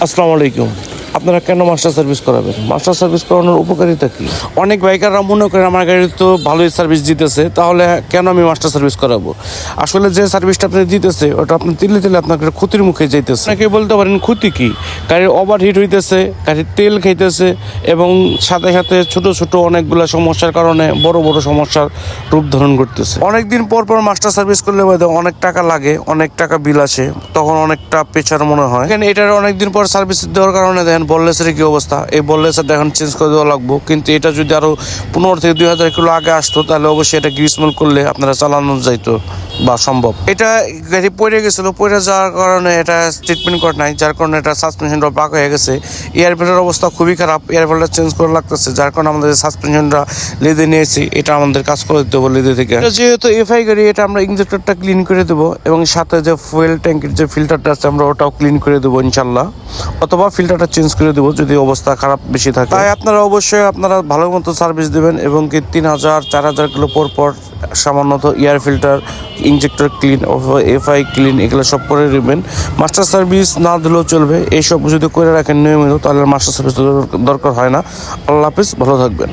আসসালামু আলাইকুম। আপনারা কেন মাস্টার সার্ভিস করাবেন? মাস্টার সার্ভিস করানোর উপকারিতা কী? অনেক বাইকাররা মনে করে আমার গাড়ি তো ভালোই সার্ভিস দিতেছে, তাহলে কেন আমি মাস্টার সার্ভিস করাবো? আসলে যে সার্ভিসটা আপনি দিতেছে ওটা আপনি তিলে তিলে আপনার ক্ষতির মুখে যাইতেছে। অনেকে বলতে পারেন ক্ষতি কী? গাড়ির ওভার হিট হইতেছে, গাড়ির তেল খাইতেছে এবং সাথে সাথে ছোট ছোট অনেকগুলো সমস্যার কারণে বড় বড় সমস্যার রূপ ধারণ করতেছে। অনেকদিন পর পর মাস্টার সার্ভিস করলে অনেক টাকা লাগে, অনেক টাকা বিল আসে, তখন অনেকটা প্রেশার মনে হয়। এখানে এটার অনেকদিন পর সার্ভিস দেওয়ার কারণে দেখেন বললেসের কি অবস্থা। এই বললেসের দেখেন চেঞ্জ করে দেওয়া লাগবো, কিন্তু এটা যদি আরো 15 থেকে 2000 কিলো আগে আসতো তাহলে অবশ্যই এটা গ্রিসমল করলে আপনারা চালানো যাইতো বা সম্ভব। এটা গাড়ি পড়ে গেছিলো, পড়ে যাওয়ার কারণে এটা ট্রিটমেন্ট করে নাই, যার কারণে এটা সাসপেনশনটা পাক হয়ে গেছে। এয়ার ফিল্টারের অবস্থা খুবই খারাপ, এয়ার ফিল্টার চেঞ্জ করে লাগতেছে, যার কারণে আমাদের সাসপেনশনটা লেদে নিয়েছি, এটা আমাদের কাজ করে দিতে হবে লেদে থেকে। যেহেতু এফআই গাড়ি, এটা আমরা ইঞ্জেক্টরটা ক্লিন করে দেবো এবং সাথে যে ফুয়েল ট্যাঙ্কের যে ফিল্টারটা আছে আমরা ওটাও ক্লিন করে দেবো ইনশাল্লাহ, অথবা ফিল্টারটা চেঞ্জ করে দেবো যদি অবস্থা খারাপ বেশি থাকে। তাই আপনারা অবশ্যই আপনারা ভালো মতো সার্ভিস দেবেন এবং কি 3000-4000 কিলো পর পর সামান্যত air filter, injector clean, FI clean, এগুলো সব করে নেবেন। মাস্টার সার্ভিস না দিলেও চলবে, এইসব যদি করে রাখেন নিয়মিত তাহলে মাস্টার সার্ভিস দরকার হয় না। আল্লাহ হাফিজ, ভালো থাকবেন।